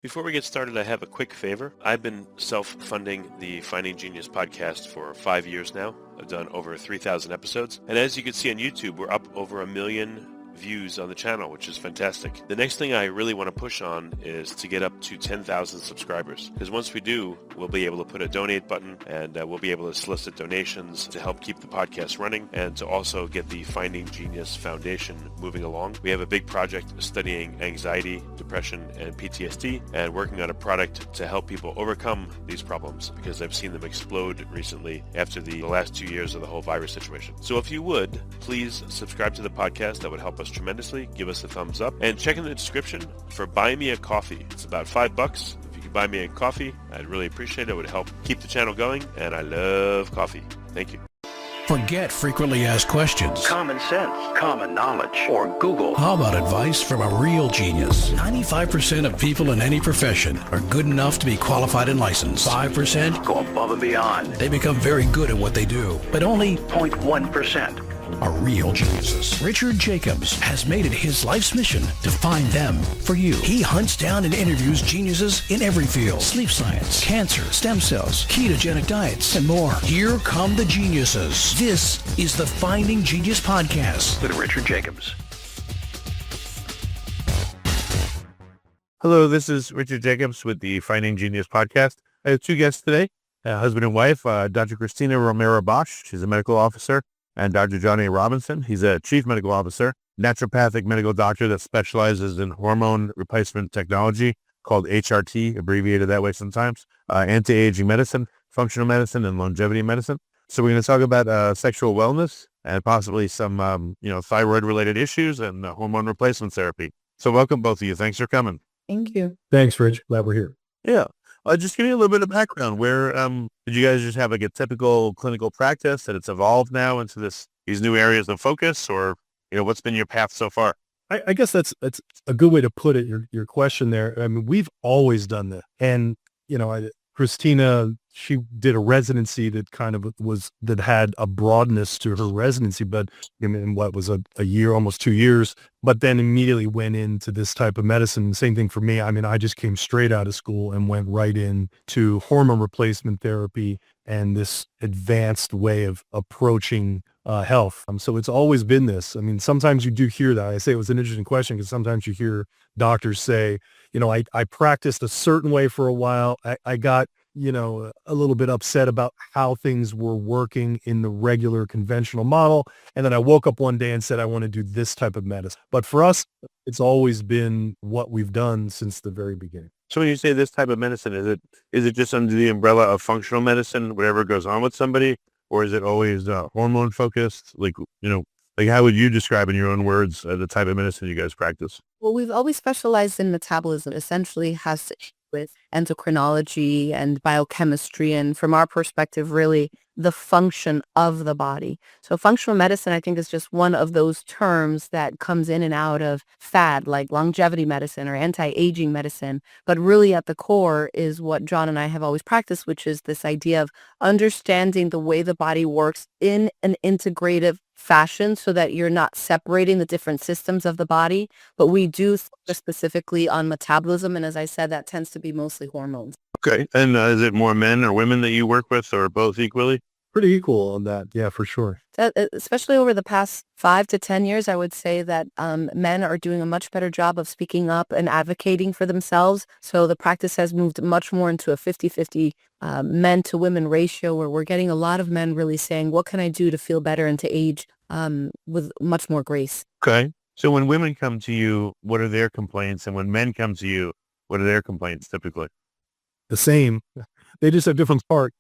Before we get started, I have a quick favor. I've been self-funding the Finding Genius podcast for 5 years now. I've done over 3,000 episodes. And as you can see on YouTube, we're up over 1 million views on the channel, which is fantastic. The next thing I really want to push on is to get up to 10,000 subscribers. Because once we do, we'll be able to put a donate button and we'll be able to solicit donations to help keep the podcast running and to also get the Finding Genius Foundation moving along. We have a big project studying anxiety, depression, and PTSD and working on a product to help people overcome these problems because I've seen them explode recently after the last 2 years of the whole virus situation. So if you would, please subscribe to the podcast. That would help us tremendously. Give us a thumbs up and check in the description for Buy Me a Coffee. It's about $5. If you could buy me a coffee, I'd really appreciate it. It would help keep the channel going, and I love coffee. Thank you. Forget frequently asked questions. Common sense, common knowledge, or Google. How about advice from a real genius? 95% of people in any profession are good enough to be qualified and licensed. 5% Go above and beyond. they become very good at what they do, but only 0.1%. are real geniuses. Richard Jacobs has made it his life's mission to find them for you. He hunts down and interviews geniuses in every field: sleep science, cancer, stem cells, ketogenic diets, and more. Here come the geniuses. This is the Finding Genius podcast With Richard Jacobs. Hello, this is Richard Jacobs with the Finding Genius podcast. I have two guests today, husband and wife, Dr. Cristina Romero-Bosch. She's a medical officer, and Dr. John A. Robinson. He's a chief medical officer, naturopathic medical doctor that specializes in hormone replacement technology called HRT, abbreviated that way sometimes, anti-aging medicine, functional medicine, and longevity medicine. So we're going to talk about sexual wellness and possibly some, thyroid-related issues and hormone replacement therapy. So welcome, both of you. Thanks for coming. Thank you. Thanks, Rich. Glad we're here. Yeah. Just give me a little bit of background. Where did you guys just have like a typical clinical practice that it's evolved now into these new areas of focus, or what's been your path so far? I guess that's a good way to put it. Your question there. I mean, we've always done this, and Cristina, she did a residency that that had a broadness to her residency, but in what was a year, almost 2 years, but then immediately went into this type of medicine. Same thing for me. I mean, I just came straight out of school and went right into hormone replacement therapy and this advanced way of approaching health. So it's always been this. I mean, sometimes you do hear that. I say it was an interesting question because sometimes you hear doctors say, I practiced a certain way for a while. I got a little bit upset about how things were working in the regular conventional model. And then I woke up one day and said, I want to do this type of medicine. But for us, it's always been what we've done since the very beginning. So when you say this type of medicine, is it just under the umbrella of functional medicine, whatever goes on with somebody, or is it always hormone focused? Like how would you describe in your own words the type of medicine you guys practice? Well, we've always specialized in metabolism. Essentially has to do with endocrinology and biochemistry, and from our perspective, really the function of the body. So functional medicine, I think, is just one of those terms that comes in and out of fad, like longevity medicine or anti-aging medicine. But really at the core is what John and I have always practiced, which is this idea of understanding the way the body works in an integrative fashion so that you're not separating the different systems of the body. But we do focus specifically on metabolism. And as I said, that tends to be mostly hormones. Okay. And is it more men or women that you work with, or both equally? Pretty equal on that. Yeah, for sure. Especially over the past 5 to 10 years, I would say that men are doing a much better job of speaking up and advocating for themselves. So the practice has moved much more into a 50-50 men to women ratio, where we're getting a lot of men really saying, what can I do to feel better and to age with much more grace? Okay. So when women come to you, what are their complaints? And when men come to you, what are their complaints typically? The same. They just have different parts.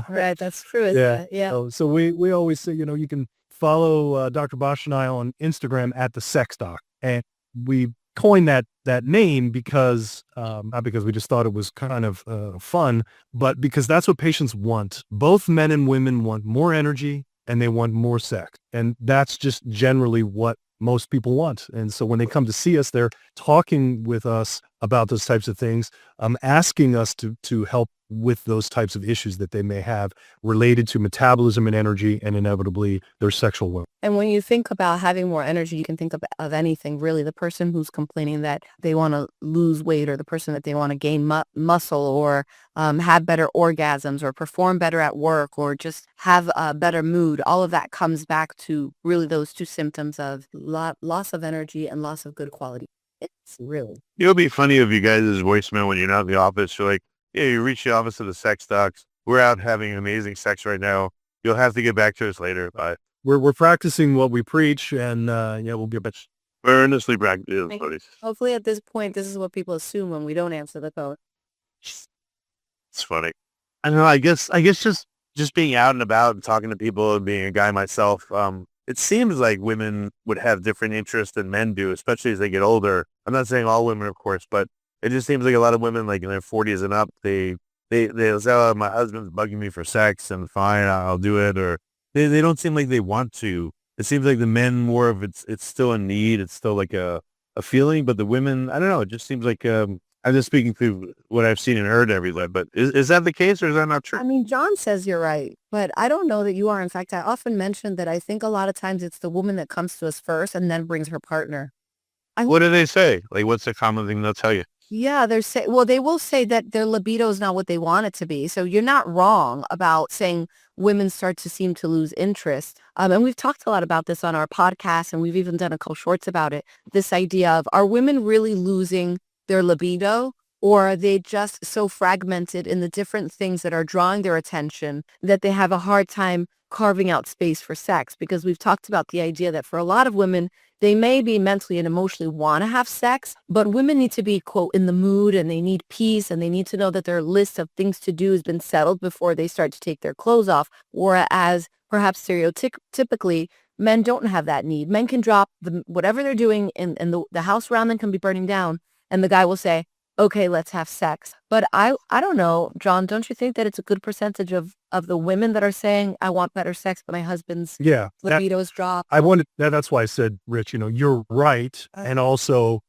Right. That's true. Yeah. So we always say, you can follow Dr. Bosch and I on Instagram at the Sex Doc. And we coined that name because, not because we just thought it was kind of fun, but because that's what patients want. Both men and women want more energy and they want more sex. And that's just generally what most people want. And so when they come to see us, they're talking with us about those types of things, asking us to help with those types of issues that they may have related to metabolism and energy and inevitably their sexual will. And when you think about having more energy, you can think of anything, really. The person who's complaining that they want to lose weight, or the person that they want to gain muscle, or have better orgasms, or perform better at work, or just have a better mood. All of that comes back to really those two symptoms of loss of energy and loss of good quality. It's really. It would be funny if you guys' voicemail when you're not in the office, you're like, yeah, you reach the office of the sex docs. We're out having amazing sex right now. You'll have to get back to us later. Bye. We're practicing what we preach, and we'll be a bit. Earnestly practice. Hopefully at this point, this is what people assume when we don't answer the phone. It's funny. I don't know. I guess just being out and about and talking to people and being a guy myself, it seems like women would have different interests than men do, especially as they get older. I'm not saying all women, of course, but it just seems like a lot of women, like in their 40s and up, they'll say, oh, my husband's bugging me for sex, and fine, I'll do it. Or they don't seem like they want to. It seems like the men more of it's still a need. It's still like a feeling, but the women, I don't know. It just seems like, I'm just speaking through what I've seen and heard everywhere, but is that the case, or is that not true? I mean, John says you're right, but I don't know that you are. In fact, I often mention that I think a lot of times it's the woman that comes to us first and then brings her partner. What do they say? Like, what's the common thing they'll tell you? Yeah, they will say that their libido is not what they want it to be. So you're not wrong about saying women start to seem to lose interest. And we've talked a lot about this on our podcast, and we've even done a couple shorts about it. This idea of, are women really losing their libido, or are they just so fragmented in the different things that are drawing their attention that they have a hard time carving out space for sex? Because we've talked about the idea that for a lot of women, they may be mentally and emotionally want to have sex, but women need to be, quote, in the mood, and they need peace, and they need to know that their list of things to do has been settled before they start to take their clothes off. Whereas perhaps stereotypically, men don't have that need. Men can drop whatever they're doing, and the house around them can be burning down, and the guy will say, okay, let's have sex. But I don't know, John, don't you think that it's a good percentage of the women that are saying, I want better sex, but my husband's libido's dropped? That's why I said, Rich, you're right. And also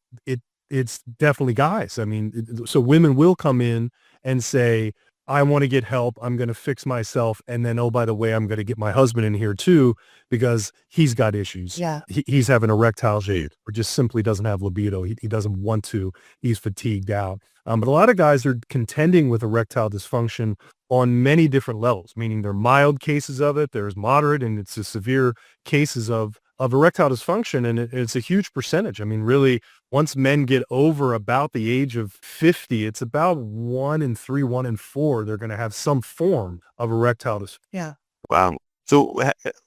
it's definitely guys. I mean, so women will come in and say, I want to get help. I'm going to fix myself. And then, oh, by the way, I'm going to get my husband in here too, because he's got issues. Yeah. He's having erectile dysfunction, or just simply doesn't have libido. He doesn't want to. He's fatigued out. But a lot of guys are contending with erectile dysfunction on many different levels, meaning there are mild cases of it, there's moderate, and it's a severe cases of erectile dysfunction. And it's a huge percentage. I mean, really, once men get over about the age of 50, it's about 1 in 3, 1 in 4, they're going to have some form of erectile dysfunction. Yeah. Wow. So,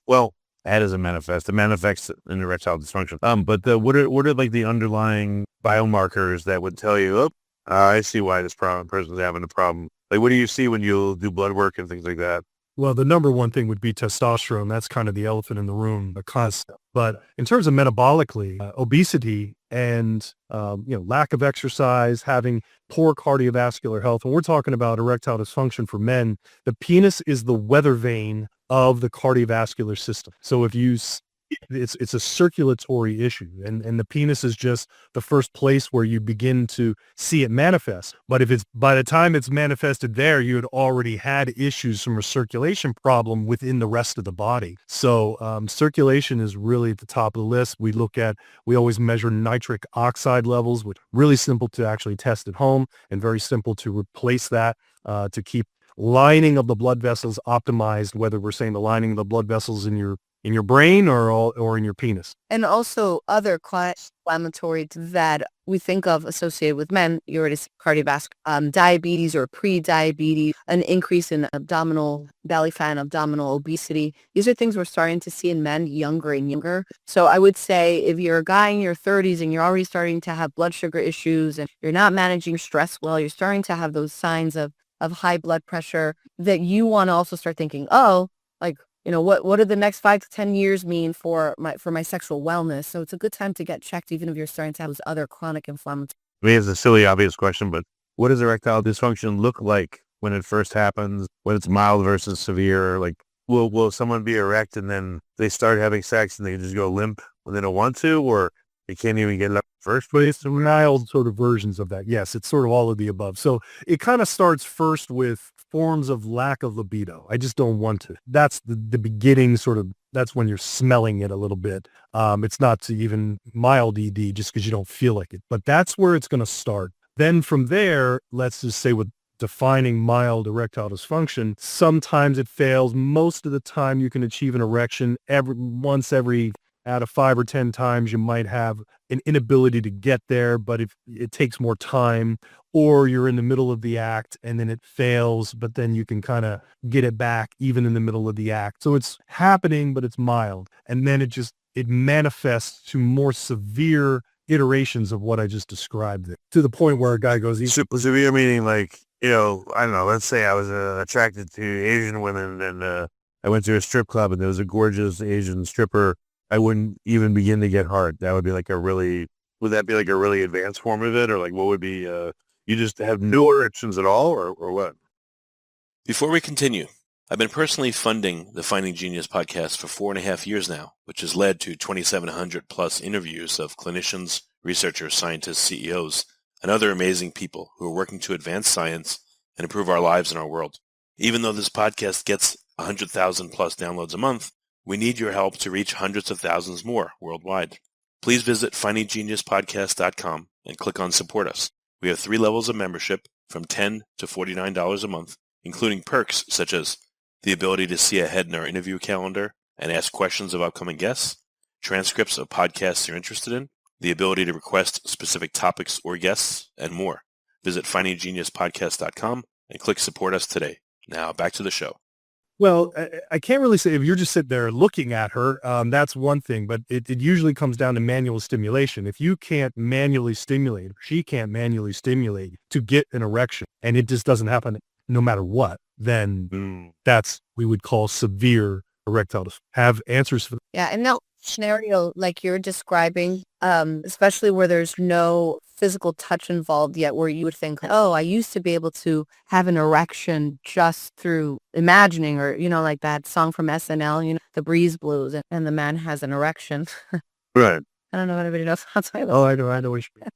well, how does it manifest? It manifests in erectile dysfunction. But what are like the underlying biomarkers that would tell you, oh, I see why this person's having a problem? Like, what do you see when you do blood work and things like that? Well, the number one thing would be testosterone. That's kind of the elephant in the room, the constant. But in terms of metabolically, obesity and lack of exercise, having poor cardiovascular health, when we're talking about erectile dysfunction for men, the penis is the weather vane of the cardiovascular system. So if you it's a circulatory issue, and the penis is just the first place where you begin to see it manifest. But if it's by the time it's manifested there, you had already had issues from a circulation problem within the rest of the body. So circulation is really at the top of the list. We always measure nitric oxide levels, which are really simple to actually test at home and very simple to replace that to keep lining of the blood vessels optimized, whether we're saying the lining of the blood vessels in your brain or in your penis. And also other inflammatory that we think of associated with men, you already said cardiovascular, diabetes or pre-diabetes, an increase in belly fat, abdominal obesity. These are things we're starting to see in men younger and younger. So I would say if you're a guy in your 30s and you're already starting to have blood sugar issues and you're not managing stress well, you're starting to have those signs of high blood pressure, that you want to also start thinking, what do the next 5 to 10 years mean for my sexual wellness? So it's a good time to get checked, even if you're starting to have those other chronic inflammatory. I mean, it's a silly, obvious question, but what does erectile dysfunction look like when it first happens, when it's mild versus severe? Like, will someone be erect and then they start having sex and they just go limp when they don't want to? Or they can't even get it up in the first place. Mild sort of versions of that. Yes, it's sort of all of the above. So it kind of starts first with forms of lack of libido. I just don't want to. That's the beginning sort of, that's when you're smelling it a little bit. It's not to even mild ED just because you don't feel like it, but that's where it's going to start. Then from there, let's just say with defining mild erectile dysfunction, sometimes it fails. Most of the time you can achieve an erection. Every out of 5 or 10 times you might have an inability to get there, but if it takes more time, or you're in the middle of the act and then it fails, but then you can kind of get it back even in the middle of the act. So it's happening, but it's mild. And then it manifests to more severe iterations of what I just described there, to the point where a guy goes, Severe meaning like, I don't know, let's say I was attracted to Asian women and I went to a strip club and there was a gorgeous Asian stripper. I wouldn't even begin to get hard. That would be like would that be like a really advanced form of it? Or like what would be, you just have no erections at all or what? Before we continue, I've been personally funding the Finding Genius podcast for 4.5 years now, which has led to 2,700 plus interviews of clinicians, researchers, scientists, CEOs, and other amazing people who are working to advance science and improve our lives and our world. Even though this podcast gets 100,000 plus downloads a month, we need your help to reach hundreds of thousands more worldwide. Please visit findinggeniuspodcast.com and click on Support Us. We have 3 levels of membership from $10 to $49 a month, including perks such as the ability to see ahead in our interview calendar and ask questions of upcoming guests, transcripts of podcasts you're interested in, the ability to request specific topics or guests, and more. Visit findinggeniuspodcast.com and click Support Us today. Now back to the show. well, I can't really say if you're just sitting there looking at her, that's one thing, but it usually comes down to manual stimulation. If you can't manually stimulate, she can't manually stimulate to get an erection, and it just doesn't happen no matter what, then that's we would call severe erectile dysfunction. Have answers for that. Yeah, and now scenario like you're describing, especially where there's no physical touch involved yet, where you would think, oh, I used to be able to have an erection just through imagining, or, like that song from SNL, The Breeze Blues, and the man has an erection. Right. I don't know if anybody knows how to Oh, I know what you mean.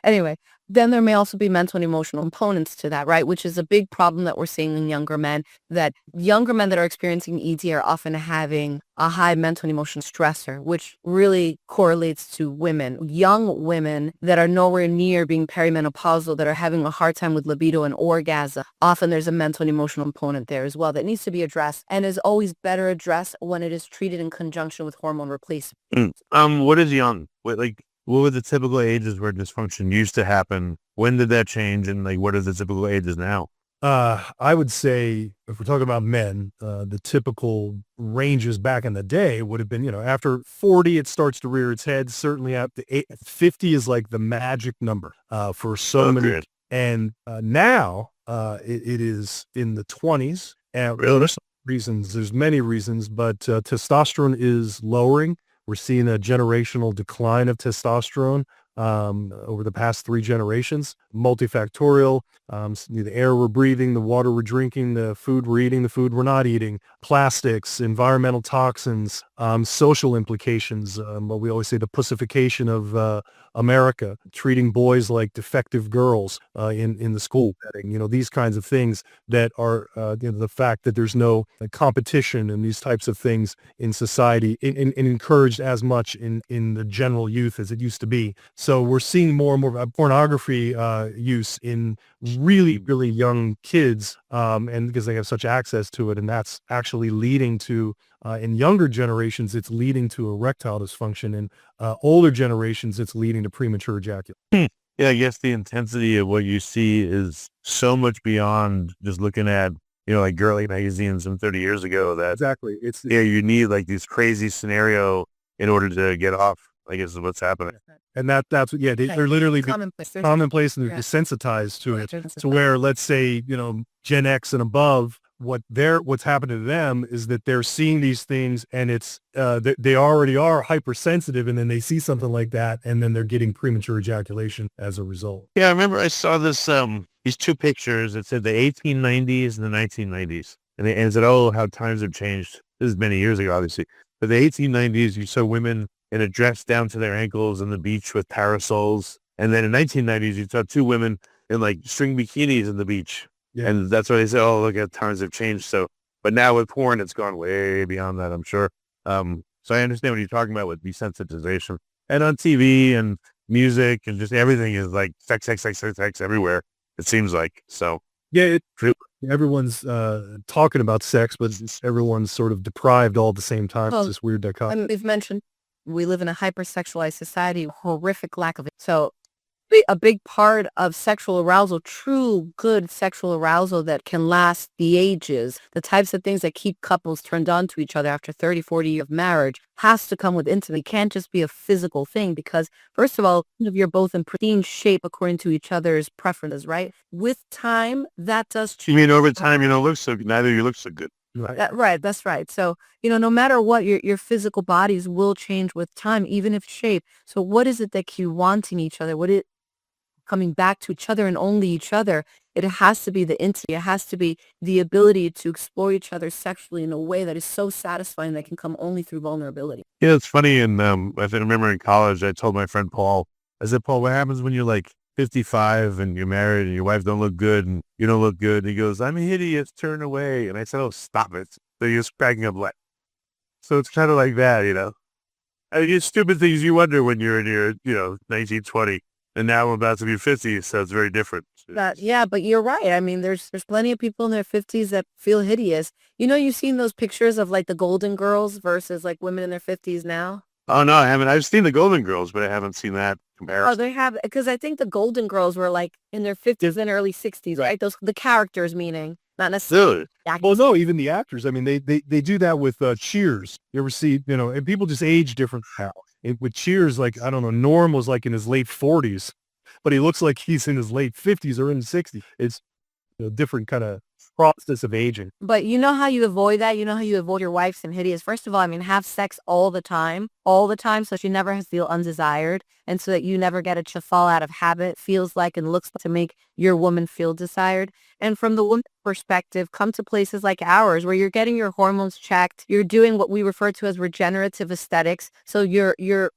Anyway, then there may also be mental and emotional components to that, right? Which is a big problem that we're seeing in younger men, that younger men that are experiencing ED are often having a high mental and emotional stressor, which really correlates to women, young women that are nowhere near being perimenopausal, that are having a hard time with libido and orgasm. Often there's a mental and emotional component there as well that needs to be addressed, and is always better addressed when it is treated in conjunction with hormone replacement. What is young? What were the typical ages where dysfunction used to happen? When did that change? And what are the typical ages now? I would say if we're talking about men, the typical ranges back in the day would have been, after 40, it starts to rear its head. Certainly up to 50 is like the magic number for so many. Good. And now it is in the 20s. And Really? there's many reasons, but testosterone is lowering. We're seeing a generational decline of testosterone over the past 3 generations, multifactorial, the air we're breathing, the water we're drinking, the food we're eating, the food we're not eating, plastics, environmental toxins, social implications, what we always say, the pussification of America, treating boys like defective girls in the school setting, these kinds of things that are the fact that there's no competition and these types of things in society and encouraged as much in the general youth as it used to be. So we're seeing more and more pornography use in really, really young kids, and because they have such access to it, and that's actually leading to in younger generations, it's leading to erectile dysfunction. In older generations, it's leading to premature ejaculation. Yeah, I guess the intensity of what you see is so much beyond just looking at, like girly magazines from 30 years ago that, Exactly. you need like this crazy scenario in order to get off, I guess is what's happening. And they're literally commonplace and they're desensitized to it. So where, let's say, Gen X and above, what's happened to them is that they're seeing these things and it's they already are hypersensitive, and then they see something like that and then they're getting premature ejaculation as a result. Yeah, I remember I saw this these 2 pictures. It said the 1890s and the 1990s, and it said, oh, how times have changed. This is many years ago, obviously. But the 1890s, you saw women in a dress down to their ankles on the beach with parasols. And then in 1990s, you saw two women in like string bikinis on the beach. Yeah. And that's why they say, oh, look at times have changed. So, but now with porn, it's gone way beyond that, I'm sure. So I understand what you're talking about with desensitization. And on TV and music and just everything is like sex everywhere, it seems like. So Yeah, everyone's talking about sex, but everyone's sort of deprived all at the same time. Well, It's this weird dichotomy. we've mentioned we live in a hypersexualized society, horrific lack of it. So a big part of sexual arousal, true good sexual arousal that can last the ages, the types of things that keep couples turned on to each other after 30, 40 years of marriage, has to come with intimacy. It can't just be a physical thing because, first of all, you're both in pristine shape according to each other's preferences, right? With time, that does you change. mean over time, you don't look so good. Neither of you look so good. Right, that's right. So, no matter what, your physical bodies will change with time, even if shape. So what is it that keep wanting each other? What is coming back to each other and only each other? It has to be the intimacy. It has to be the ability to explore each other sexually in a way that is so satisfying that can come only through vulnerability. Yeah, it's funny. And I remember in college, I told my friend Paul, I said, Paul, what happens when you're like 55 and you're married and your wife don't look good and you don't look good? And he goes, I'm hideous, turn away. And I said, oh, stop it. So he was cracking up like, so it's kind of like that, I mean, it's stupid things you wonder when you're in your, 19, 20. And now I'm about to be 50, so it's very different. Yeah, but you're right. I mean, there's plenty of people in their 50s that feel hideous. You've seen those pictures of like the Golden Girls versus like women in their 50s now? Oh, no, I haven't. I've seen the Golden Girls, but I haven't seen that comparison. Oh, they have, because I think the Golden Girls were like in their 50s and early 60s, right? The characters meaning, not necessarily. Really? Well, no, even the actors. I mean, they do that with Cheers. You ever see, and people just age different now. With Cheers, like, I don't know, Norm was like in his late 40s, but he looks like he's in his late 50s or in his 60s. It's a different kind of process of aging. But you know how you avoid that? You know how you avoid your wife and hideous? First of all, I mean, have sex all the time, so she never feel undesired, and so that you never get it to fall out of habit, feels like and looks to make your woman feel desired. And from the woman's perspective, come to places like ours where you're getting your hormones checked, you're doing what we refer to as regenerative aesthetics. So you're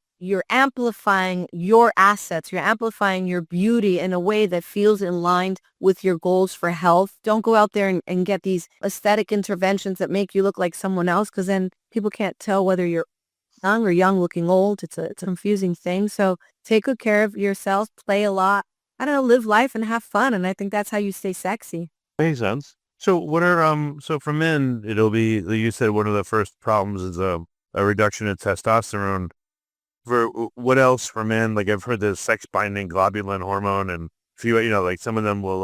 amplifying your assets, you're amplifying your beauty in a way that feels in line with your goals for health. Don't go out there and get these aesthetic interventions that make you look like someone else, because then people can't tell whether you're young or young looking old. It's a confusing thing. So take good care of yourself, play a lot. I don't know, live life and have fun. And I think that's how you stay sexy. Makes sense. So what are, so for men, it'll be, you said one of the first problems is a reduction in testosterone. For what else for men? Like I've heard the sex binding globulin hormone, and a few, like some of them will,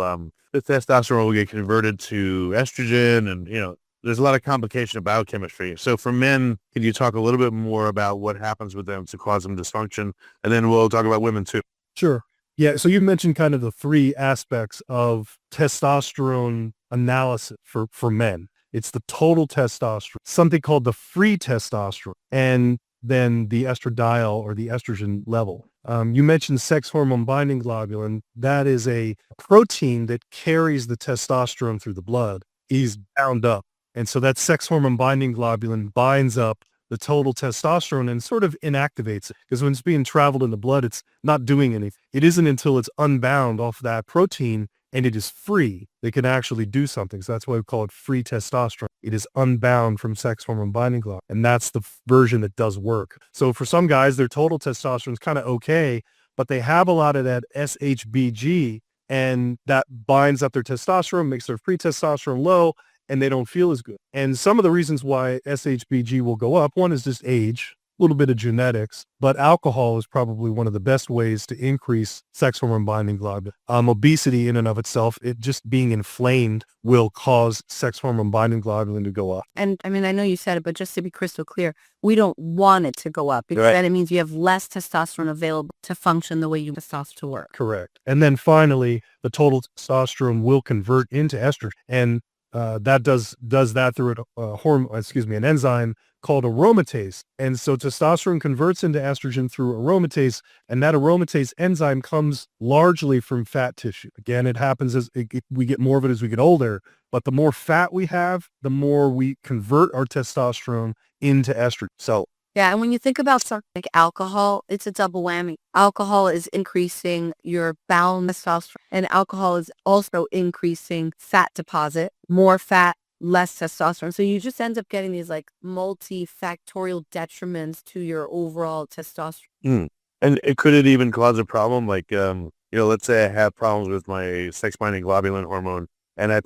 the testosterone will get converted to estrogen, and, there's a lot of complication of biochemistry. So for men, can you talk a little bit more about what happens with them to cause them dysfunction? And then we'll talk about women too. Sure. Yeah. So you've mentioned kind of the three aspects of testosterone analysis for men. It's the total testosterone, something called the free testosterone, and then the estradiol or the estrogen level. You mentioned sex hormone binding globulin. That is a protein that carries the testosterone through the blood. Is bound up. And so that sex hormone binding globulin binds up the total testosterone and sort of inactivates it. Because when it's being traveled in the blood, it's not doing anything. It isn't until it's unbound off that protein and it is free, they can actually do something. So that's why we call it free testosterone. It is unbound from sex hormone binding globulin. And that's the version that does work. So for some guys, their total testosterone is kind of okay, but they have a lot of that SHBG, and that binds up their testosterone, makes their free testosterone low, and they don't feel as good. And some of the reasons why SHBG will go up, one is just age, a little bit of genetics, but alcohol is probably one of the best ways to increase sex hormone binding globulin. Obesity in and of itself, it just being inflamed will cause sex hormone binding globulin to go up. And I mean, I know you said it, but just to be crystal clear, we don't want it to go up, because then it means you have less testosterone available to function the way you want testosterone to work. Correct. And then finally, the total testosterone will convert into estrogen. And that does that through an enzyme called aromatase. And so testosterone converts into estrogen through aromatase, and that aromatase enzyme comes largely from fat tissue. Again, it happens as we get more of it as we get older, but the more fat we have, the more we convert our testosterone into estrogen. So Yeah, and when you think about something like alcohol, it's a double whammy. Alcohol is increasing your bowel testosterone, and alcohol is also increasing fat deposit, more fat, less testosterone. So you just end up getting these like multifactorial detriments to your overall testosterone. Mm. And could it even cause a problem? Like, let's say I have problems with my sex-binding globulin hormone, and I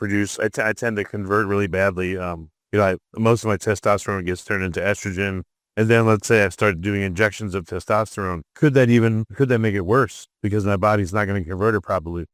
tend to convert really badly. Most of my testosterone gets turned into estrogen. And then let's say I start doing injections of testosterone. Could that make it worse because my body's not going to convert it properly?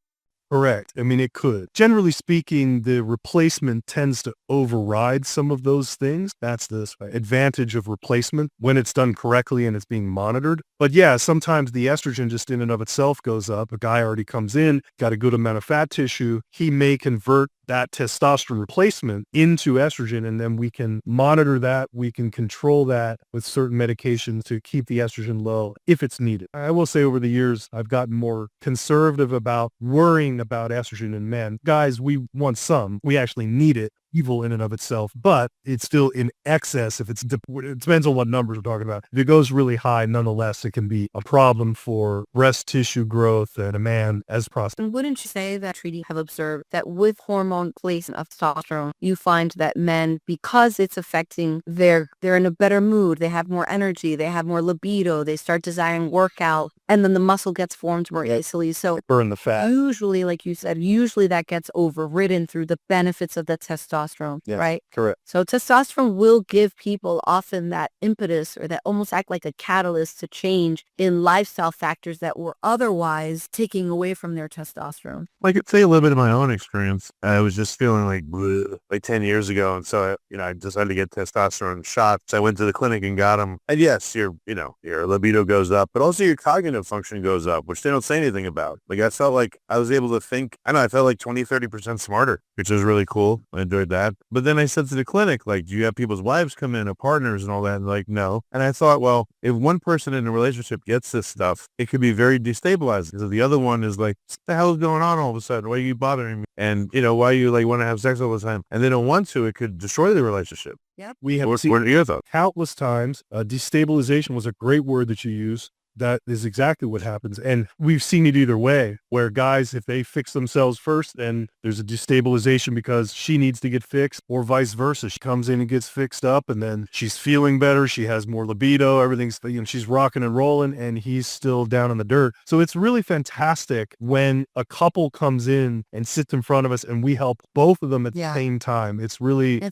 Correct. I mean, it could. Generally speaking, the replacement tends to override some of those things. That's the advantage of replacement when it's done correctly and it's being monitored. But yeah, sometimes the estrogen just in and of itself goes up. A guy already comes in, got a good amount of fat tissue. He may convert that testosterone replacement into estrogen, and then we can monitor that. We can control that with certain medications to keep the estrogen low if it's needed. I will say over the years, I've gotten more conservative about worrying about estrogen in men. Guys, we want some. We actually need it. Evil in and of itself, but it's still in excess. It depends on what numbers we're talking about. If it goes really high, nonetheless, it can be a problem for breast tissue growth and a man as prostate. And wouldn't you say that treaty have observed that with hormone replacement of testosterone, you find that men, because it's affecting they're in a better mood, they have more energy, they have more libido, they start desiring workout, and then the muscle gets formed more easily. So Burn the fat. usually, like you said, that gets overridden through the benefits of the testosterone, right? Correct. So testosterone will give people often that impetus or that almost act like a catalyst to change in lifestyle factors that were otherwise taking away from their testosterone. I could say a little bit of my own experience. I was just feeling like 10 years ago. And so, I decided to get testosterone shots. I went to the clinic and got them. And yes, your libido goes up, but also your cognitive function goes up, which they don't say anything about. Like I felt like I was able to think, I felt like 20-30% smarter, which was really cool. I enjoyed that. But then I said to the clinic, like, do you have people's wives come in or partners and all that? And like, no. And I thought, well, if one person in a relationship gets this stuff, it could be very destabilizing because the other one is like, what the hell is going on all of a sudden? Why are you bothering me? And, why you like want to have sex all the time? And they don't want to, it could destroy the relationship. Yep. We have What are your thoughts? countless times. Destabilization was a great word that you use. That is exactly what happens. And we've seen it either way, where guys, if they fix themselves first, then there's a destabilization because she needs to get fixed, or vice versa. She comes in and gets fixed up, and then she's feeling better. She has more libido. Everything's, she's rocking and rolling, and he's still down in the dirt. So it's really fantastic when a couple comes in and sits in front of us and we help both of them at the same time. It's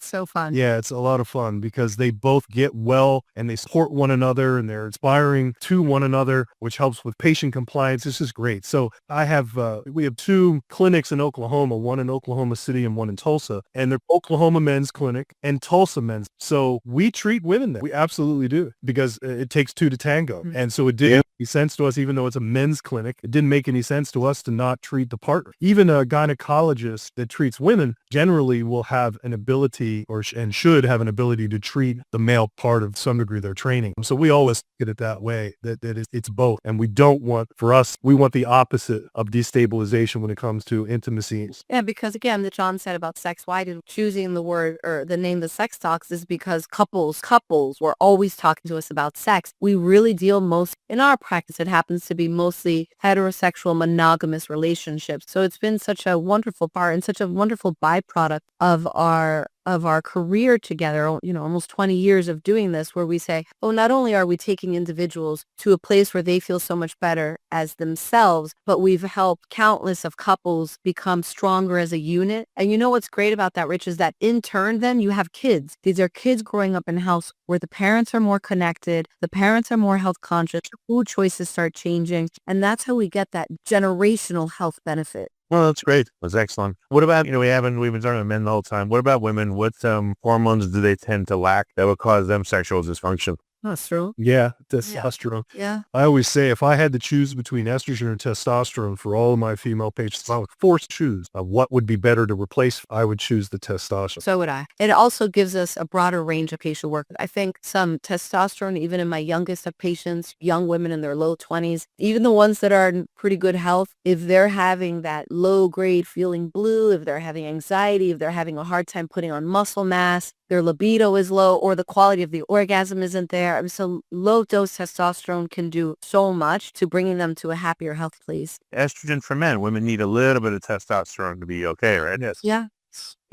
so fun. Yeah, it's a lot of fun because they both get well and they support one another and they're inspiring to one another, which helps with patient compliance. This is great. So we have two clinics in Oklahoma, one in Oklahoma City and one in Tulsa, and they're Oklahoma men's clinic and Tulsa men's. So we treat women there. We absolutely do because it takes two to tango. Mm-hmm. And so it didn't make any sense to us, even though it's a men's clinic, it didn't make any sense to us to not treat the partner. Even a gynecologist that treats women generally will have an ability and should have an ability to treat the male part of some degree of their training. So we always get it that way, that it's both. And we want the opposite of destabilization when it comes to intimacy. Yeah, because again, that John said about sex, why did choosing the word or the name the sex talks is because couples were always talking to us about sex. We really deal most in our practice. It happens to be mostly heterosexual monogamous relationships. So it's been such a wonderful part and such a wonderful byproduct of our career together, almost 20 years of doing this, where we say, not only are we taking individuals to a place where they feel so much better as themselves, but we've helped countless of couples become stronger as a unit. And what's great about that, Rich, is that in turn, then you have kids. These are kids growing up in a house where the parents are more connected, the parents are more health conscious, food choices start changing, and that's how we get that generational health benefit. Well, that's great. That's excellent. What about, we've been talking about men the whole time. What about women? What hormones do they tend to lack that would cause them sexual dysfunction? That's true. Yeah, testosterone. Yeah. I always say if I had to choose between estrogen and testosterone for all of my female patients, if I was forced to choose what would be better to replace, I would choose the testosterone. So would I. It also gives us a broader range of patient work. I think some testosterone, even in my youngest of patients, young women in their low 20s, even the ones that are in pretty good health, if they're having that low grade feeling blue, if they're having anxiety, if they're having a hard time putting on muscle mass, their libido is low or the quality of the orgasm isn't there. I mean, so low dose testosterone can do so much to bringing them to a happier health place. Estrogen for men. Women need a little bit of testosterone to be okay, right? Yes. Yeah.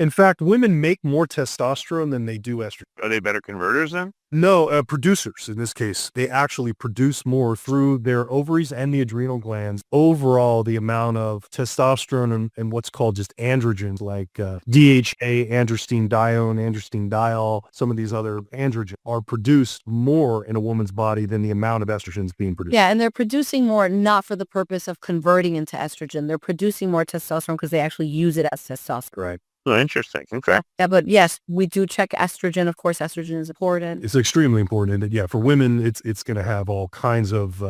In fact, women make more testosterone than they do estrogen. Are they better converters then? No, producers in this case. They actually produce more through their ovaries and the adrenal glands. Overall, the amount of testosterone and what's called just androgens like DHA, androstenedione, androstenediol, some of these other androgens are produced more in a woman's body than the amount of estrogens being produced. Yeah, and they're producing more not for the purpose of converting into estrogen. They're producing more testosterone because they actually use it as testosterone. Right. Oh, interesting. Okay. Yeah, but yes, we do check estrogen. Of course, estrogen is important. It's extremely important. And yeah, for women, it's going to have all kinds of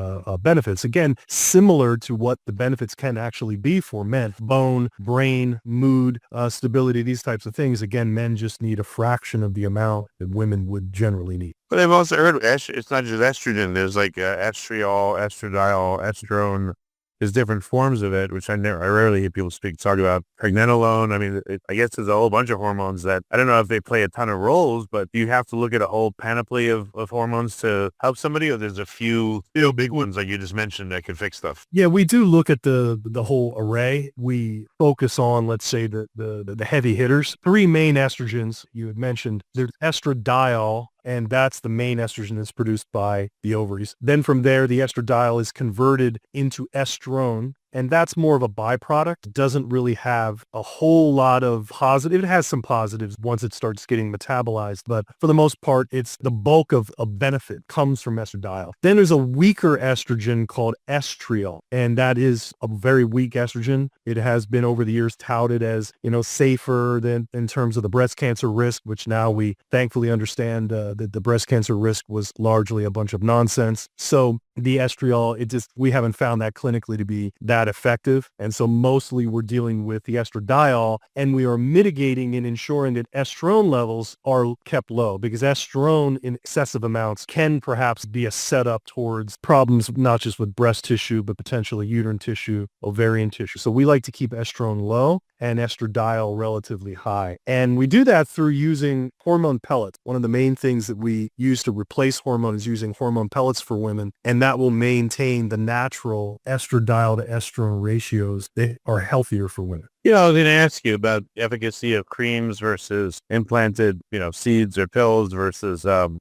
benefits. Again, similar to what the benefits can actually be for men. Bone, brain, mood, stability, these types of things. Again, men just need a fraction of the amount that women would generally need. But I've also heard it's not just estrogen. There's like estriol, estradiol, estrone. There's different forms of it, which I rarely hear people talk about. Pregnenolone. I mean, I guess there's a whole bunch of hormones that I don't know if they play a ton of roles, but you have to look at a whole panoply of hormones to help somebody, or there's a few big ones like you just mentioned that could fix stuff. Yeah, we do look at the whole array. We focus on, let's say, the heavy hitters. 3 main estrogens you had mentioned. There's estradiol, and that's the main estrogen that's produced by the ovaries. Then from there, the estradiol is converted into estrone, and that's more of a byproduct. It doesn't really have a whole lot of positive. It has some positives once it starts getting metabolized, but for the most part, it's the bulk of benefit comes from estradiol. Then there's a weaker estrogen called estriol, and that is a very weak estrogen. It has been over the years touted as, safer than in terms of the breast cancer risk, which now we thankfully understand that the breast cancer risk was largely a bunch of nonsense. So the estriol, we haven't found that clinically to be that effective. And so mostly we're dealing with the estradiol, and we are mitigating and ensuring that estrone levels are kept low, because estrone in excessive amounts can perhaps be a setup towards problems, not just with breast tissue, but potentially uterine tissue, ovarian tissue. So we like to keep estrone low and estradiol relatively high. And we do that through using hormone pellets. One of the main things that we use to replace hormone is using hormone pellets for women, and that will maintain the natural estradiol to estrone ratios. They are healthier for women. I was going to ask you about the efficacy of creams versus implanted, seeds or pills versus, well,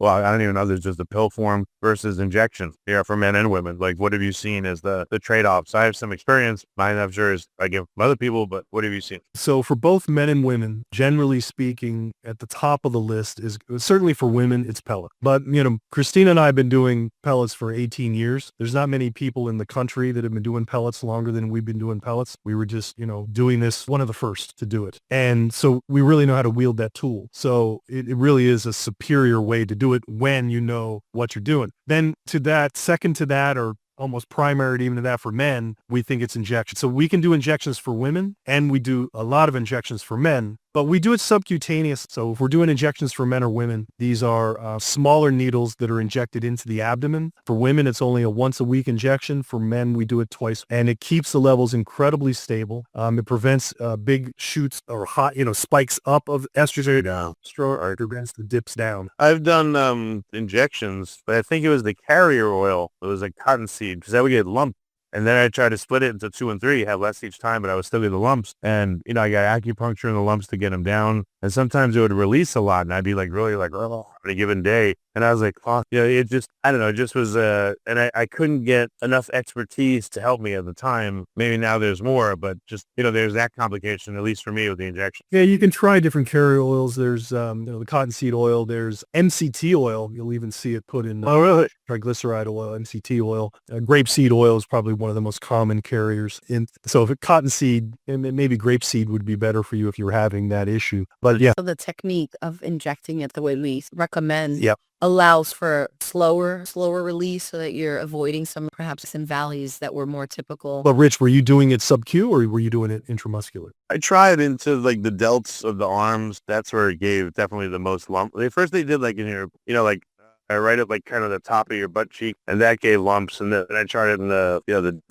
I don't even know, there's just the pill form versus injections, for men and women. Like, what have you seen as the trade-offs? I have some experience. Mine, I'm sure, is I give from other people, but what have you seen? So for both men and women, generally speaking, at the top of the list is certainly for women, it's pellet. But, Cristina and I have been doing pellets for 18 years. There's not many people in the country that have been doing pellets longer than we've been doing pellets. We were just, doing this, one of the first to do it. And so we really know how to wield that tool. So it really is a superior way to do it when you know what you're doing. Then second to that, or almost primary to even to that for men, we think it's injections. So we can do injections for women, and we do a lot of injections for men, but we do it subcutaneous. So if we're doing injections for men or women, these are smaller needles that are injected into the abdomen. For women, it's only a once a week injection. For men, we do it twice, and it keeps the levels incredibly stable. It prevents big shoots or hot, spikes up of estrogen down, or it prevents the dips down. I've done injections, but I think it was the carrier oil. It was like cottonseed, because I would get lumped. And then I tried to split it into 2 and 3, have less each time, but I would still get the lumps. And, I got acupuncture in the lumps to get them down. And sometimes it would release a lot, and I'd be really on a given day. And I was like, oh, it just, I don't know, it just was, and I couldn't get enough expertise to help me at the time. Maybe now there's more, but just, there's that complication, at least for me with the injection. Yeah, you can try different carrier oils. There's, the cottonseed oil. There's MCT oil. You'll even see it put in triglyceride oil, MCT oil. Grapeseed oil is probably one of the most common carriers. So if cottonseed, maybe grapeseed would be better for you if you're having that issue. But yeah. So the technique of injecting it the way we recommend Yep. allows for slower release so that you're avoiding some perhaps some valleys that were more typical. But Rich, were you doing it sub-Q or were you doing it intramuscular? I tried into like the delts of the arms. That's where it gave definitely the most lump. They did like in here, right at like kind of the top of your butt cheek, and that gave lumps. And then I tried it in the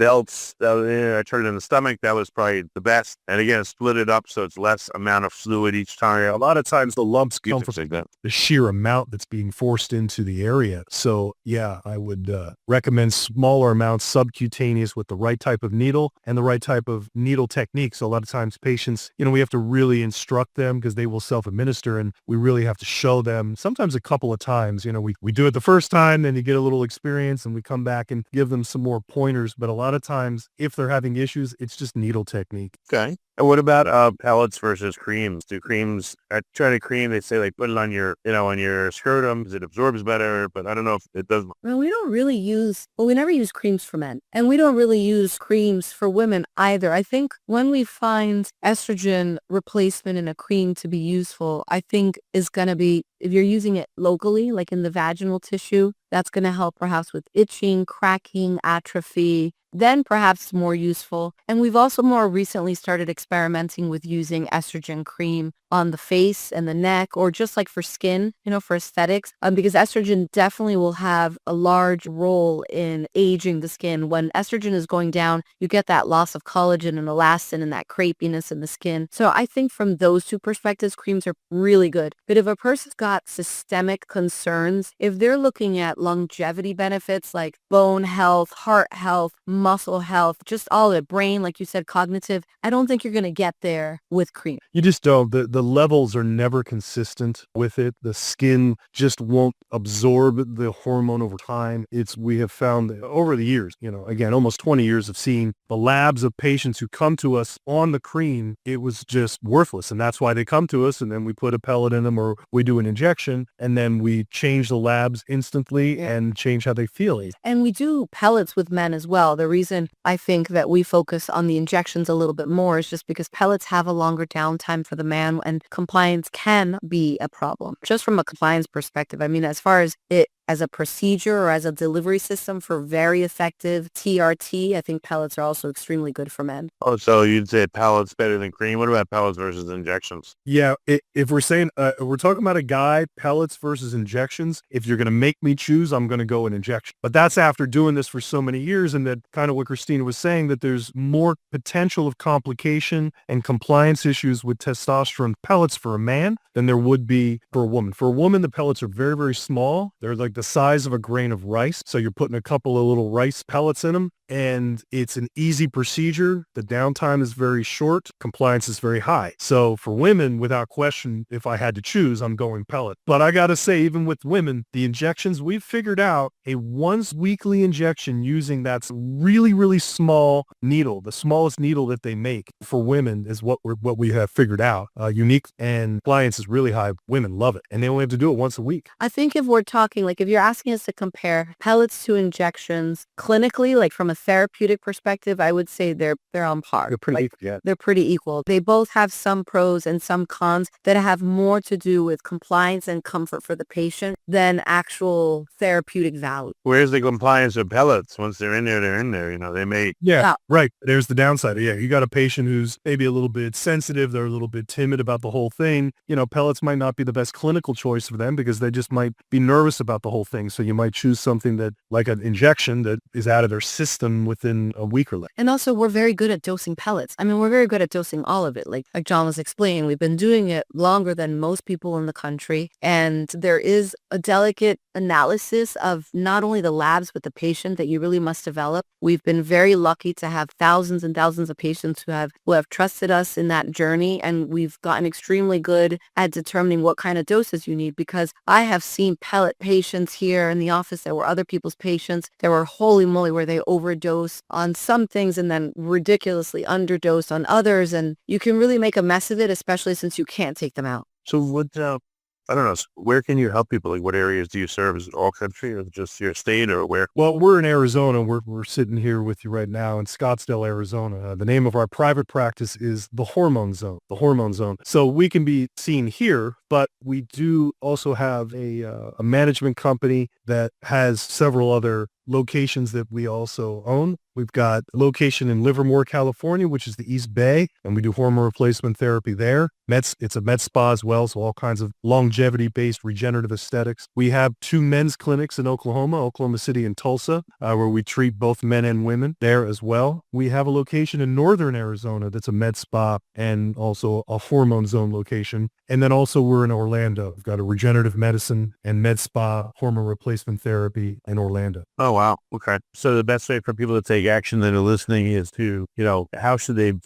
delts. I tried it in the stomach. That was probably the best. And again, split it up so it's less amount of fluid each time. A lot of times the lumps come from like that. the sheer amount that's being forced into the area. So yeah, I would recommend smaller amounts subcutaneous with the right type of needle and the right type of needle technique. So a lot of times patients, we have to really instruct them because they will self-administer, and we really have to show them sometimes a couple of times. We do it the first time, then you get a little experience and we come back and give them some more pointers. But a lot of times if they're having issues, it's just needle technique. Okay. And what about pellets versus creams? Do creams, I tried a cream, they say like put it on your, on your scrotum because it absorbs better, but I don't know if it does. Well, we never use creams for men, and we don't really use creams for women either. I think when we find estrogen replacement in a cream to be useful, I think is going to be, if you're using it locally, like in the vaginal tissue, that's going to help perhaps with itching, cracking, atrophy, then perhaps more useful. And we've also more recently started experimenting with using estrogen cream on the face and the neck, or just like for skin, for aesthetics, because estrogen definitely will have a large role in aging the skin. When estrogen is going down, you get that loss of collagen and elastin and that crepiness in the skin. So I think from those two perspectives, creams are really good. But if a person's got systemic concerns, if they're looking at longevity benefits like bone health, heart health, muscle health, just all of it, brain, like you said, cognitive, I don't think you're going to get there with cream. You just don't. The levels are never consistent with it. The skin just won't absorb the hormone over time. We have found that over the years, again, almost 20 years of seeing the labs of patients who come to us on the cream, it was just worthless. And that's why they come to us, and then we put a pellet in them or we do an injection, and then we change the labs instantly and change how they feel. And we do pellets with men as well. The reason I think that we focus on the injections a little bit more is just because pellets have a longer downtime for the man, and compliance can be a problem. Just from a compliance perspective, I mean, as far as it as a procedure or as a delivery system for very effective TRT, I think pellets are also extremely good for men. Oh, so you'd say pellets better than cream. What about pellets versus injections? Yeah, if we're saying, we're talking about a guy, pellets versus injections, if you're going to make me choose, I'm going to go an injection. But that's after doing this for so many years, and that kind of what Cristina was saying, that there's more potential of complication and compliance issues with testosterone pellets for a man than there would be for a woman. For a woman, the pellets are very, very small. They're like the size of a grain of rice. So you're putting a couple of little rice pellets in them, and it's an easy procedure. The downtime is very short. Compliance is very high. So for women, without question, if I had to choose, I'm going pellet. But I got to say, even with women, the injections, we've figured out a once weekly injection using that really, really small needle, the smallest needle that they make for women is what we have figured out. Unique, and compliance is really high. Women love it, and they only have to do it once a week. I think if we're talking, like if you're asking us to compare pellets to injections clinically, like from a therapeutic perspective, I would say they're on par. They're pretty equal, yeah. They're pretty equal. They both have some pros and some cons that have more to do with compliance and comfort for the patient than actual therapeutic value. Where's the compliance of pellets? Once they're in there, they're in there. They may. Yeah, right. There's the downside. Yeah, you got a patient who's maybe a little bit sensitive. They're a little bit timid about the whole thing. Pellets might not be the best clinical choice for them because they just might be nervous about the whole thing. So you might choose something that, like an injection, that is out of their system within a week or less. And also, we're very good at dosing pellets. I mean, we're very good at dosing all of it. Like John was explaining, we've been doing it longer than most people in the country. And there is a delicate analysis of not only the labs, but the patient that you really must develop. We've been very lucky to have thousands and thousands of patients who have trusted us in that journey. And we've gotten extremely good at determining what kind of doses you need, because I have seen pellet patients here in the office that were other people's patients that were holy moly where they overdose on some things and then ridiculously underdose on others. And you can really make a mess of it, especially since you can't take them out. So what, I don't know, where can you help people? Like, what areas do you serve? Is it all country or just your state, or where? Well, we're in Arizona. We're sitting here with you right now in Scottsdale, Arizona. The name of our private practice is the Hormone Zone, the Hormone Zone. So we can be seen here, but we do also have a management company that has several other locations that we also own. We've got a location in Livermore, California, which is the East Bay, and we do hormone replacement therapy there. It's a med spa as well, so all kinds of longevity-based regenerative aesthetics. We have 2 men's clinics in Oklahoma City and Tulsa, where we treat both men and women there as well. We have a location in northern Arizona that's a med spa and also a Hormone Zone location. And then also we're in Orlando. We've got a regenerative medicine and med spa hormone replacement therapy in Orlando. Oh, wow. Okay. So the best way for people to take action that are listening is to,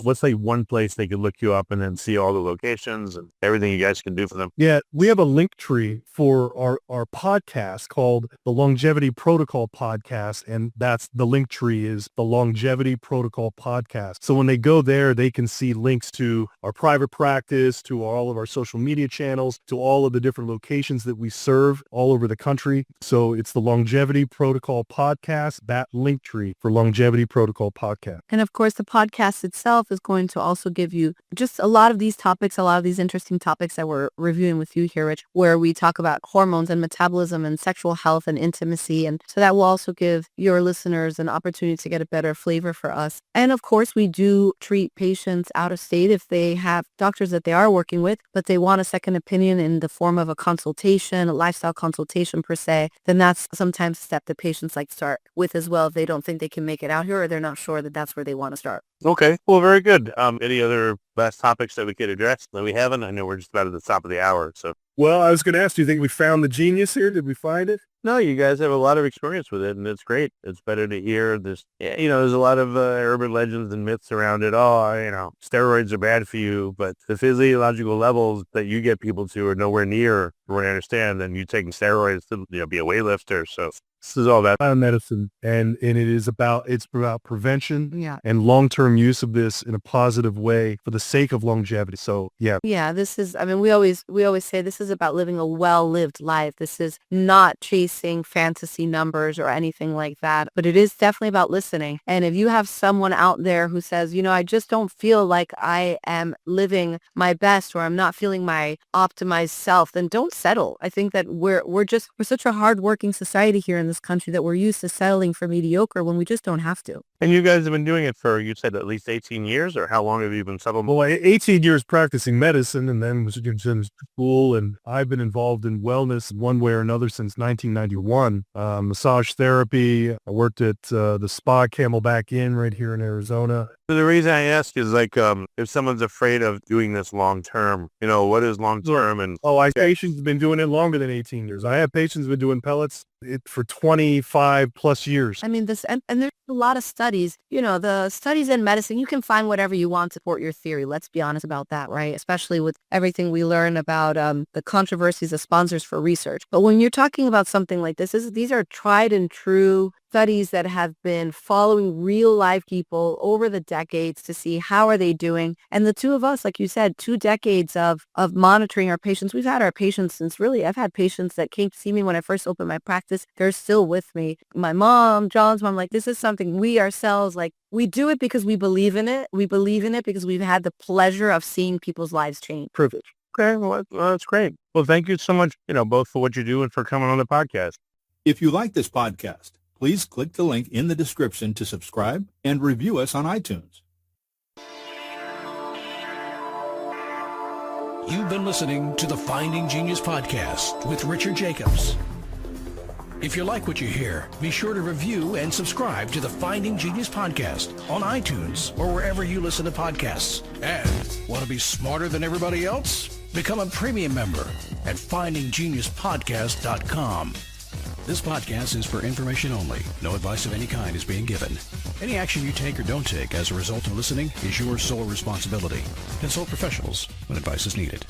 what's like one place they could look you up and then see all the locations and everything you guys can do for them? Yeah, we have a link tree for our podcast called the Longevity Protocol Podcast. And that's the link tree is the Longevity Protocol Podcast. So when they go there, they can see links to our private practice, to all of our social media channels, to all of the different locations that we serve all over the country. So it's the Longevity Protocol Podcast, that link tree for Longevity Protocol Podcast. And of course, the podcast itself is going to also give you just a lot of these topics, a lot of these interesting topics that we're reviewing with you here, Rich, where we talk about hormones and metabolism and sexual health and intimacy. And so that will also give your listeners an opportunity to get a better flavor for us. And of course, we do treat patients out of state if they have doctors that they are working with, but they want a second opinion in the form of a consultation, a lifestyle consultation per se, then that's sometimes a step that patients like start with as well if they don't think they can make it out here or they're not sure that that's where they want to start. Okay. Well, very good. Any other last topics that we could address that we haven't? I know we're just about at the top of the hour. So. Well, I was going to ask, do you think we found the genius here? Did we find it? No, you guys have a lot of experience with it, and it's great. It's better to hear this. There's a lot of urban legends and myths around it. Steroids are bad for you, but the physiological levels that you get people to are nowhere near what I understand. And you taking steroids to be a weightlifter. So this is all that Biomedicine, and it's about prevention, Yeah. and long-term use of this in a positive way for the sake of longevity. So yeah. Yeah, we always say this is about living a well-lived life. This is not chasing fantasy numbers or anything like that, but it is definitely about listening. And if you have someone out there who says, I just don't feel like I am living my best or I'm not feeling my optimized self, then don't settle. I think that we're such a hardworking society here in this country that we're used to settling for mediocre when we just don't have to. And you guys have been doing it for, you said, at least 18 years, or how long have you been supplementing? Well, 18 years practicing medicine and then was in school, and I've been involved in wellness one way or another since 1991. Massage therapy. I worked at the spa Camelback Inn right here in Arizona. So the reason I ask is if someone's afraid of doing this long term, what is long term? And patients have been doing it longer than 18 years. I have patients who've been doing pellets for 25 plus years. I mean, and there's a lot of studies, the studies in medicine, you can find whatever you want to support your theory. Let's be honest about that, right? Especially with everything we learn about the controversies of sponsors for research. But when you're talking about something like this, these are tried and true studies that have been following real life people over the decades to see how are they doing. And the two of us, like you said, 2 decades of monitoring our patients. We've had our patients since I've had patients that came to see me when I first opened my practice. They're still with me. My mom, John's mom, this is something we ourselves, we do it because we believe in it. We believe in it because we've had the pleasure of seeing people's lives change. Privilege. Okay, well, that's great. Well, thank you so much, both for what you do and for coming on the podcast. If you like this podcast, please click the link in the description to subscribe and review us on iTunes. You've been listening to the Finding Genius podcast with Richard Jacobs. If you like what you hear, be sure to review and subscribe to the Finding Genius podcast on iTunes or wherever you listen to podcasts. And want to be smarter than everybody else? Become a premium member at findinggeniuspodcast.com. This podcast is for information only. No advice of any kind is being given. Any action you take or don't take as a result of listening is your sole responsibility. Consult professionals when advice is needed.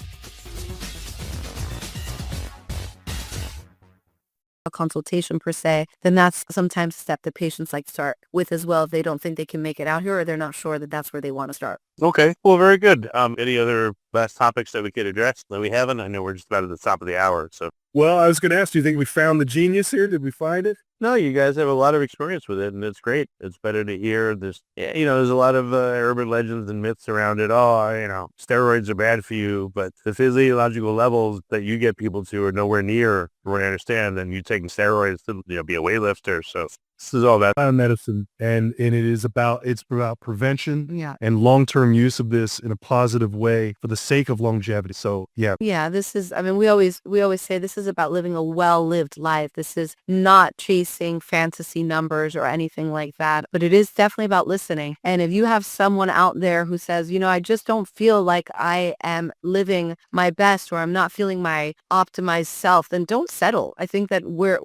A consultation per se, then that's sometimes a step that patients like start with as well if they don't think they can make it out here or they're not sure that that's where they want to start. Okay. Well, very good. Any other last topics that we could address that we haven't? I know we're just about at the top of the hour. So. Well, I was going to ask, do you think we found the genius here? Did we find it? No, you guys have a lot of experience with it, and it's great. It's better to hear this. There's a lot of urban legends and myths around it. Steroids are bad for you, but the physiological levels that you get people to are nowhere near what I understand. And you taking steroids to be a weightlifter. So This is all that. Biomedicine, and it's about prevention Yeah. and long-term use of this in a positive way for the sake of longevity. So yeah, Yeah, this is, I mean, we always say this is about living a well-lived life. This is not chasing fantasy numbers or anything like that, but it is definitely about listening. And if you have someone out there who says, I just don't feel like I am living my best, or I'm not feeling my optimized self, then don't settle. I think that we're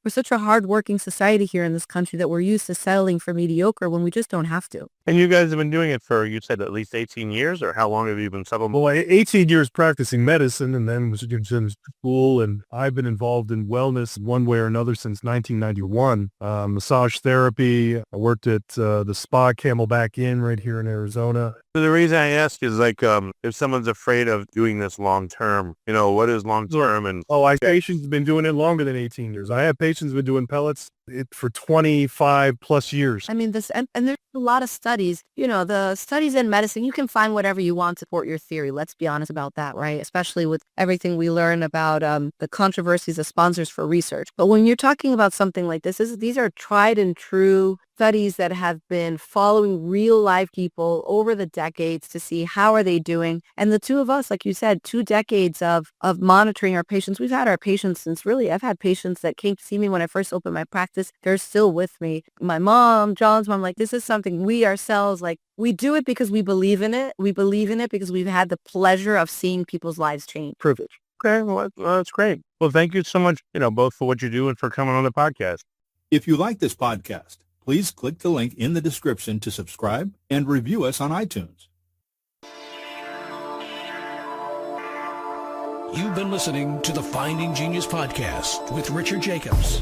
such a hardworking society here in this country that we're used to settling for mediocre when we just don't have to. And you guys have been doing it for, you said, at least 18 years, or how long have you been supplementing? well, 18 years practicing medicine, and then was in school, and I've been involved in wellness one way or another since 1991. Massage therapy. I worked at the spa Camelback Inn right here in Arizona. So the reason I ask is if someone's afraid of doing this long term, what is long term? And Patients have been doing it longer than 18 years. I have patients who have been doing pellets for 25 plus years. I mean, and there's a lot of studies, the studies in medicine, you can find whatever you want to support your theory. Let's be honest about that, right? Especially with everything we learn about the controversies of sponsors for research. But when you're talking about something like this, these are tried and true studies that have been following real life people over the decades to see how are they doing. And the two of us, like you said, 2 decades of monitoring our patients. We've had our patients since I've had patients that came to see me when I first opened my practice. They're still with me. My mom, John's mom, this is something we ourselves, we do it because we believe in it. We believe in it because we've had the pleasure of seeing people's lives change. Privilege. okay, well, that's great. Well, thank you so much, both for what you do and for coming on the podcast. If you like this podcast, please click the link in the description to subscribe and review us on iTunes. You've been listening to the Finding Genius podcast with Richard Jacobs.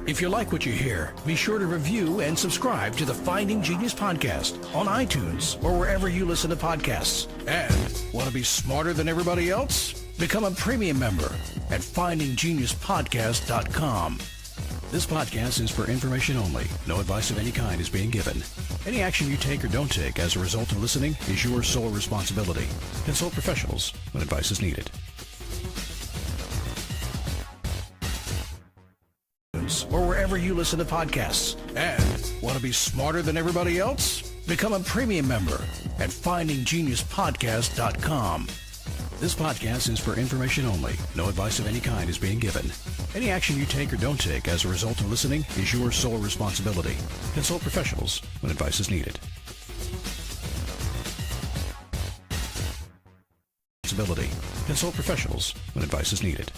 If you like what you hear, be sure to review and subscribe to the Finding Genius podcast on iTunes or wherever you listen to podcasts. And want to be smarter than everybody else? Become a premium member at findinggeniuspodcast.com. This podcast is for information only. No advice of any kind is being given. Any action you take or don't take as a result of listening is your sole responsibility. Consult professionals when advice is needed. Or wherever you listen to podcasts. And want to be smarter than everybody else? Become a premium member at findinggeniuspodcast.com. This podcast is for information only. No advice of any kind is being given. Any action you take or don't take as a result of listening is your sole responsibility. Consult professionals when advice is needed. Consult professionals when advice is needed.